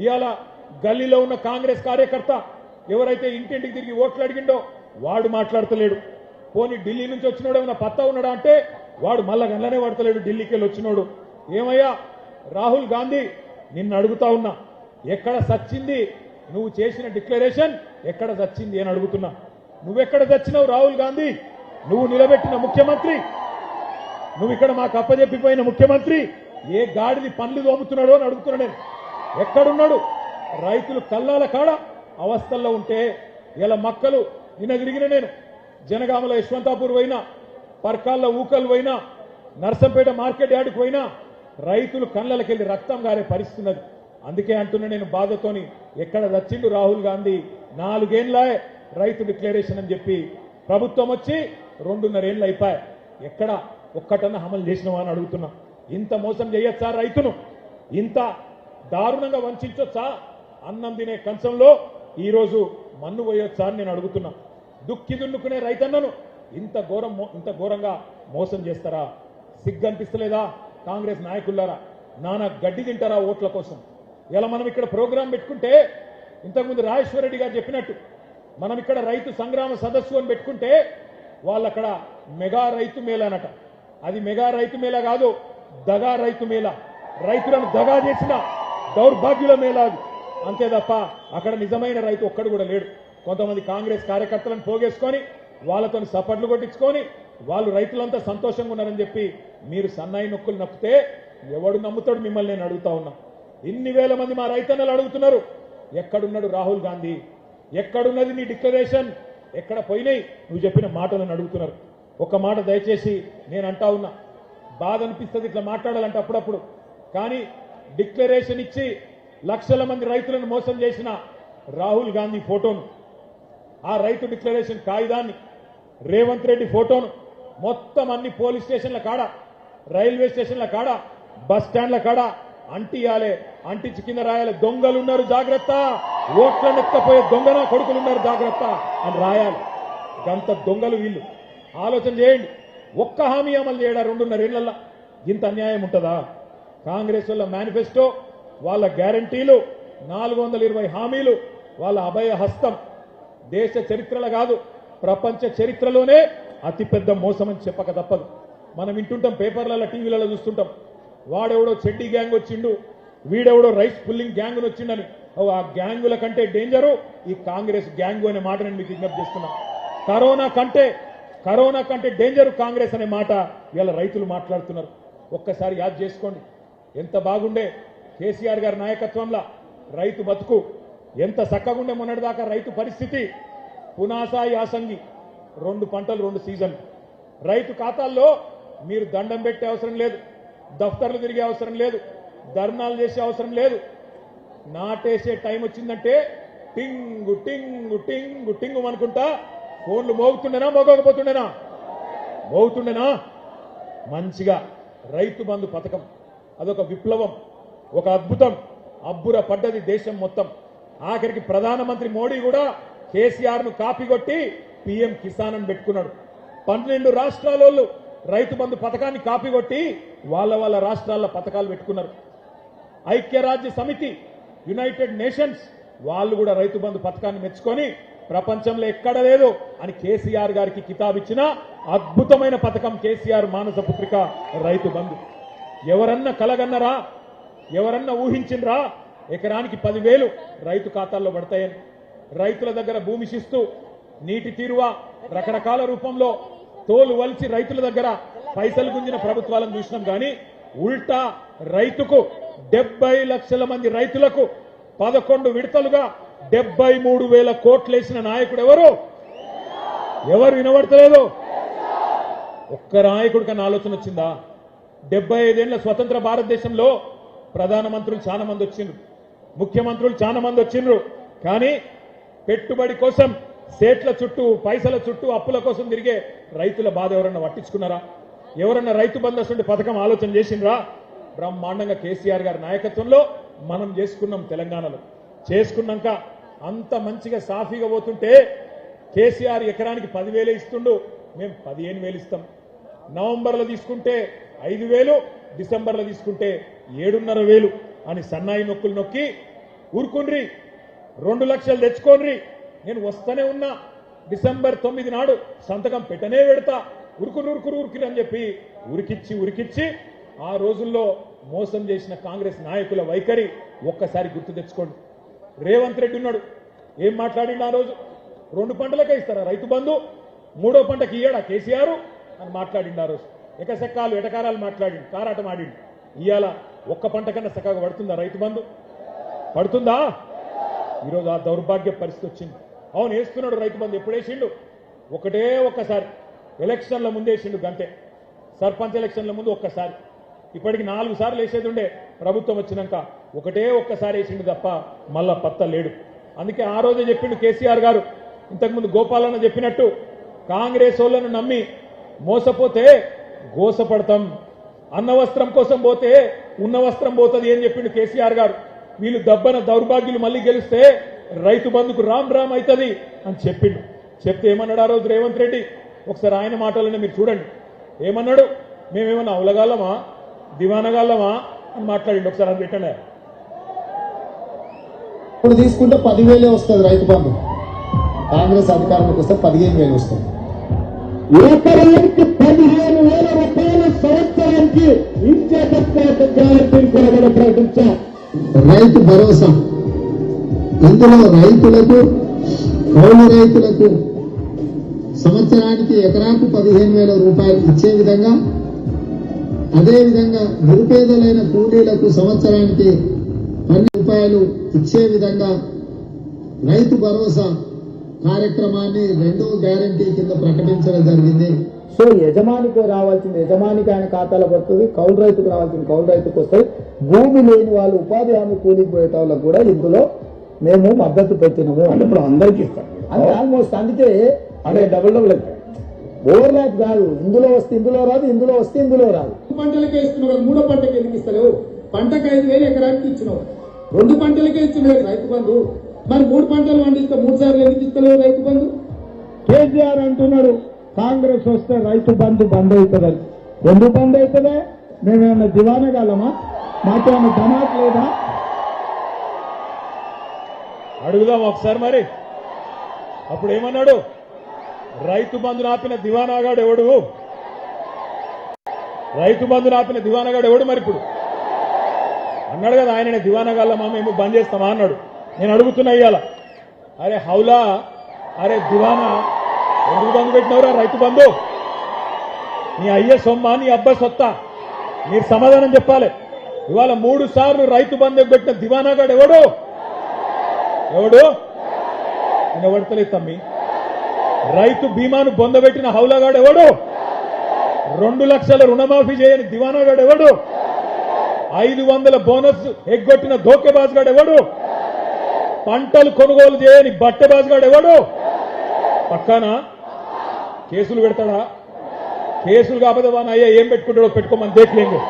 ఇవాళ గల్లీలో ఉన్న కాంగ్రెస్ కార్యకర్త ఎవరైతే ఇంటింటికి తిరిగి ఓట్లు అడిగిండో వాడు మాట్లాడతలేడు. పోనీ ఢిల్లీ నుంచి వచ్చినోడు ఏమైనా పత్తా ఉన్నాడా అంటే వాడు మళ్ళా గంటనే పడతలేడు. ఢిల్లీకి వెళ్ళి వచ్చినోడు ఏమయ్యా రాహుల్ గాంధీ, నిన్ను అడుగుతా ఉన్నా, ఎక్కడ సచ్చింది నువ్వు చేసిన డిక్లరేషన్? ఎక్కడ సచ్చింది అని అడుగుతున్నా. నువ్వెక్కడ చచ్చినావు రాహుల్ గాంధీ? నువ్వు నిలబెట్టిన ముఖ్యమంత్రి, నువ్వు ఇక్కడ మాకు అప్పజెప్పిపోయిన ముఖ్యమంత్రి ఏ గాడిని పనులు దోముతున్నాడో అని అడుగుతున్నా నేను. ఎక్కడున్నాడు? రైతులు కల్లాల కాడ అవస్థల్లో ఉంటే ఇలా మక్కలు నిన్న తిరిగిన నేను జనగామలో యశ్వంతాపూర్ పోయినా, పర్కాల్లో ఊకలు పోయినా, నర్సంపేట మార్కెట్ యార్డుకు పోయినా రైతులు కళ్ళకెళ్ళి రక్తం గారే పరిస్థితున్నది. అందుకే అంటున్నా నేను బాధతోని, ఎక్కడ చచ్చిండు రాహుల్ గాంధీ? 4 ఏళ్లే రైతు డిక్లరేషన్ అని చెప్పి ప్రభుత్వం వచ్చి 2.5 ఏళ్ళు అయిపోయాయి. ఎక్కడ ఒక్కటన్నా అమలు చేసినావా అని అడుగుతున్నా. ఇంత మోసం చేయొచ్చా రైతును? ఇంత దారుణంగా వంచొచ్చా? అన్నం తినే కంచంలో ఈరోజు మన్ను పోయొచ్చా అని నేను అడుగుతున్నా. దుక్కి దున్నుకునే రైతన్నను ఇంత ఘోరంగా మోసం చేస్తారా? సిగ్గనిపిస్తలేదా కాంగ్రెస్ నాయకులారా? నానా గడ్డి తింటారా ఓట్ల కోసం? ఇలా మనం ఇక్కడ ప్రోగ్రాం పెట్టుకుంటే, ఇంతకుముందు రాజేశ్వర రెడ్డి గారు చెప్పినట్టు మనం ఇక్కడ రైతు సంగ్రామ సదస్సు అని పెట్టుకుంటే వాళ్ళు అక్కడ మెగా రైతు మేళానట. అది మెగా రైతు మేళా కాదు, దగా రైతు మేళా. రైతులను దగా చేసిన దౌర్భాగ్యుల మేళా అది. అంతే తప్ప అక్కడ నిజమైన రైతు ఒక్కడు కూడా లేడు. కొంతమంది కాంగ్రెస్ కార్యకర్తలను పోగేసుకొని వాళ్ళతో సపర్లు కొట్టించుకొని వాళ్ళు రైతులంతా సంతోషంగా ఉన్నారని చెప్పి మీరు సన్నాయి నొక్కులు నొక్కితే ఎవడు నమ్ముతాడు మిమ్మల్ని? నేను అడుగుతా ఉన్నా. ఇన్ని వేల మంది మా రైతన్నలు అడుగుతున్నారు, ఎక్కడున్నాడు రాహుల్ గాంధీ? ఎక్కడున్నది నీ డిక్లరేషన్? ఎక్కడ పోయినాయి నువ్వు చెప్పిన మాటలను అడుగుతున్నారు. ఒక మాట దయచేసి నేను అంటా ఉన్నా, బాధ అనిపిస్తుంది ఇట్లా మాట్లాడాలంటే అప్పుడప్పుడు. కానీ డిక్లరేషన్ ఇచ్చి లక్షల మంది రైతులను మోసం చేసిన రాహుల్ గాంధీ ఫోటోను, ఆ రైతు డిక్లరేషన్ కాగితాన్ని, రేవంత్ రెడ్డి ఫోటోను మొత్తం అన్ని పోలీస్ స్టేషన్ల కాడ, రైల్వే స్టేషన్ల కాడ, బస్ స్టాండ్ల కాడ అంటియాలే. అంటించి కింద రాయాలి, దొంగలున్నారు జాగ్రత్త, ఓట్లను ఎత్తపోయే దొంగన కొడుకులున్నారు జాగ్రత్త అని రాయాలి. గంత దొంగలు వీళ్ళు. ఆలోచన చేయండి. ఒక్క హామీ అమలు చేయడా 2.5 ఏళ్లలో? ఇంత అన్యాయం ఉంటుందా? కాంగ్రెస్ వాళ్ళ మేనిఫెస్టో, వాళ్ళ గ్యారంటీలు, 420 హామీలు, వాళ్ళ అభయ హస్తం దేశ చరిత్రలో కాదు ప్రపంచ చరిత్రలోనే అతిపెద్ద మోసం అని చెప్పక తప్పదు. మనం వింటుంటాం, పేపర్లలో టీవీలలో చూస్తుంటాం, వాడెవడో చెడ్డీ గ్యాంగ్ వచ్చిండు, వీడెవడో రైస్ పుల్లింగ్ గ్యాంగ్ వచ్చిండని. ఆ గ్యాంగుల కంటే డేంజరు ఈ కాంగ్రెస్ గ్యాంగు అనే మాట నేను మీకు విజ్ఞప్తి చేస్తున్నా. కరోనా కంటే డేంజరు కాంగ్రెస్ అనే మాట ఇలా రైతులు మాట్లాడుతున్నారు. ఒక్కసారి యాద్ చేసుకోండి, ఎంత బాగుండే కేసీఆర్ గారి నాయకత్వంలో రైతు బతుకు, ఎంత చక్కగుండే మొన్నటిదాకా రైతు పరిస్థితి. పునాస యాసంగి 2 పంటలు 2 సీజన్లు. రైతు ఖాతాల్లో మీరు దండం పెట్టే అవసరం లేదు, దఫ్తర్లు తిరిగే అవసరం లేదు, ధర్నాలు చేసే అవసరం లేదు. నాటేసే టైం వచ్చిందంటే టింగు టింగు టింగు టింగు అనుకుంటా ఫోన్లు మోగుతుండేనా? మోగకపోతుండేనా? మోగుతుండేనా? మంచిగా రైతు బంధు పథకం అదొక విప్లవం, ఒక అద్భుతం. అబ్బుర పడ్డది దేశం మొత్తం. ఆఖరికి ప్రధానమంత్రి మోడీ కూడా కేసీఆర్ ను కాపీ కొట్టి పీఎం కిసాన్ అని పెట్టుకున్నాడు. 12 రాష్ట్రాల రైతు బంధు పథకాన్ని కాపీ కొట్టి వాళ్ళ రాష్ట్రాల పథకాలు పెట్టుకున్నారు. ఐక్యరాజ్య సమితి, యునైటెడ్ నేషన్స్ వాళ్ళు కూడా రైతు బంధు పథకాన్ని మెచ్చుకొని ప్రపంచంలో ఎక్కడ లేదు అని కేసీఆర్ గారికి కితాబ్ ఇచ్చిన అద్భుతమైన పథకం కేసీఆర్ మానస పుత్రిక రైతు బంధు. ఎవరన్నా కలగన్నరా? ఎవరన్నా ఊహించినరా ఎకరానికి 10,000 రైతు ఖాతాల్లో పడతాయని? రైతుల దగ్గర భూమి శిస్తు, నీటి తీరువా రకరకాల రూపంలో తోలు వలిచి రైతుల దగ్గర పైసలు గుంజిన ప్రభుత్వాలను చూసినాం. కానీ ఉల్టా రైతుకు 70 లక్షల మంది రైతులకు 11 విడతలుగా 73,000 కోట్లు వేసిన నాయకుడు ఎవరు? వినబడతలేదు. ఒక్క నాయకుడి కన్నా ఆలోచన వచ్చిందా? 75 ఏళ్ల స్వతంత్ర భారతదేశంలో ప్రధానమంత్రులు చాలా మంది వచ్చిండ్రు, ముఖ్యమంత్రులు చాలా మంది వచ్చిండ్రు. కానీ పెట్టుబడి కోసం సేట్ల చుట్టూ, పైసల చుట్టూ, అప్పుల కోసం తిరిగే రైతుల బాధ ఎవరన్నా పట్టించుకున్నారా? ఎవరన్నా రైతు బంధు పథకం ఆలోచన చేసిండ్రా? బ్రహ్మాండంగా కేసీఆర్ గారి నాయకత్వంలో మనం చేసుకున్నాం. తెలంగాణలో చేసుకున్నాక అంత మంచిగా సాఫీగా పోతుంటే కేసీఆర్ ఎకరానికి 10,000 ఇస్తుండు, మేము 15,000 ఇస్తాం. నవంబర్లో తీసుకుంటే 5,000, డిసెంబర్లో తీసుకుంటే 7,500 అని సన్నాయి నొక్కులు నొక్కి ఊరుకున్రి 2 లక్షలు తెచ్చుకోన్రి నేను వస్తూనే ఉన్నా డిసెంబర్ 9 నాడు సంతకం పెట్టనే పెడతా ఉరుకురు అని చెప్పి ఉరికిచ్చి ఆ రోజుల్లో మోసం చేసిన కాంగ్రెస్ నాయకుల వైఖరి ఒక్కసారి గుర్తు తెచ్చుకోండి. రేవంత్ రెడ్డి ఉన్నాడు, ఏం మాట్లాడిండు ఆ రోజు? 2 పంటలకే ఇస్తారా రైతు బంధు, 3వ పంటకి ఇయ్యడా కేసీఆర్ అని మాట్లాడిండు ఆ రోజు. ఎకసెక్కాలు ఎటకారాలు మాట్లాడిండు, కారాటం ఆడిండు. ఇవాళ ఒక్క పంట కన్నా చక్కగా పడుతుందా రైతు బంధు? పడుతుందా? ఈరోజు ఆ దౌర్భాగ్య పరిస్థితి వచ్చింది. అవును వేస్తున్నాడు రైతు బంధు, ఎప్పుడు వేసిండు? ఒక్కసారి ఎలక్షన్ల ముందు వేసిండు గంటే, సర్పంచ్ ఎలక్షన్ల ముందు ఒక్కసారి. ఇప్పటికి 4 సార్లు వేసేది ఉండే ప్రభుత్వం వచ్చినాక, ఒక్కసారి వేసిండు తప్ప మళ్ళా పత్త లేడు. అందుకే ఆ రోజే చెప్పిండు కేసీఆర్ గారు, ఇంతకుముందు గోపాలన్న చెప్పినట్టు, కాంగ్రెస్ వాళ్ళను నమ్మి మోసపోతే గోసపడతాం, అన్న వస్త్రం కోసం పోతే ఉన్న వస్త్రం పోతుంది అని చెప్పిండు కేసీఆర్ గారు. వీళ్ళు దబ్బన దౌర్భాగ్యులు మళ్ళీ గెలిస్తే రైతు బంధుకు రామ్ అవుతుంది అని చెప్పిండు. చెప్తే ఏమన్నాడు ఆ రోజు రేవంత్ రెడ్డి? ఒకసారి ఆయన మాటలనే మీరు చూడండి. ఏమన్నాడు? మేమేమన్నా అవలగాలమా దివానగాళ్ళమా అని మాట్లాడిండు. ఒకసారి అది పెట్టండి. ఇప్పుడు తీసుకుంటే 10,000 వస్తుంది రైతు బంధు, కాంగ్రెస్ అధికారంలోకి వస్తే 15,000 వస్తుంది. ఎకరానికి 15,000 రూపాయల సంవత్సరానికి ఇచ్చేటప్పుడు ప్రకటించారు రైతు భరోసా. ఇందులో రైతులకు, కౌలు రైతులకు సంవత్సరానికి ఎకరాకు 15,000 రూపాయలు ఇచ్చే విధంగా, అదేవిధంగా నిరుపేదలైన కూలీలకు సంవత్సరానికి 10 రూపాయలు ఇచ్చే విధంగా రైతు భరోసా కార్యక్రమాన్ని 2వ గ్యారంటీ కింద ప్రకటించడం జరిగింది. సో యజమానికి రావాల్సింది యజమానికి ఆయన ఖాతాలో పడుతుంది, కౌలు రైతుకు రావాల్సింది కౌలు రైతుకు వస్తుంది. భూమి లేని వాళ్ళు, ఉపాధి హామీ కూలికి పోయే వాళ్ళకు కూడా ఇందులో మేము మద్దతు పెట్టినాము అంటే ఇప్పుడు అందరికీ ఇస్తాం. అంటే ఆల్మోస్ట్ అందుకే అంటే డబుల్ ఓవర్ ల్యాప్ కాదు, ఇందులో వస్తే ఇందులో రాదు, ఇందులో వస్తే ఇందులో రాదు. పంటలకే ఇస్తున్నావు, 3వ పంటకి ఎందుకు ఇస్తలేవు? పంటకు 5,000 ఎకరానికి ఇచ్చినావు, 2 పంటలకే ఇచ్చినావు రైతు బంధు. మరి 3 పంటలు పండిస్తే 3 సార్లు ఎందుకు ఇస్తలేవు రైతు బంధు? కేసీఆర్ అంటున్నాడు కాంగ్రెస్ వస్తే రైతు బంధు బంద్ అవుతుందని. ఎందుకు బంద్ అవుతుందే? మేమేమన్నా దివానగాలమా? మాకేమన్నా ధమాక్ లేదా? అడుగుదాం ఒకసారి మరి. అప్పుడు ఏమన్నాడు? రైతు బంధు నాపిన దివానాగాడు ఎవడు? రైతు బంధు నాపిన దివానాగాడు ఎవడు? మరి ఇప్పుడు అన్నాడు కదా ఆయన, దివానాగాళ్ళమా మేము బంద్ చేస్తామా అన్నాడు. నేను అడుగుతున్నా ఇయ్యాల, అరే హౌలా, అరే దివానా, ఎందుకు బంధు పెట్టినవరా రైతు బంధు? నీ అయ్య సొమ్మ, నీ అబ్బాయి సొత్తా? మీరు సమాధానం చెప్పాలి. ఇవాళ 3 సార్లు రైతు బంధు పెట్టిన దివానాగాడు ఎవడు? నేను ఎవడతలేదు తమ్మి. రైతు బీమాను బొందబెట్టిన హౌలాగాడు ఎవడు? 2 లక్షల రుణమాఫీ చేయని దివానాగాడు ఎవడు? 500 బోనస్ ఎగ్గొట్టిన ధోకేబాజ్గాడు ఎవడు? పంటలు కొనుగోలు చేయని బట్టెబాజ్గాడు ఎవడు? పక్కానా కేసులు పెడతాడా? కేసులు కాకపోతే వాన అయ్యా ఏం పెట్టుకుంటాడో పెట్టుకోమని దేఖలేంगे.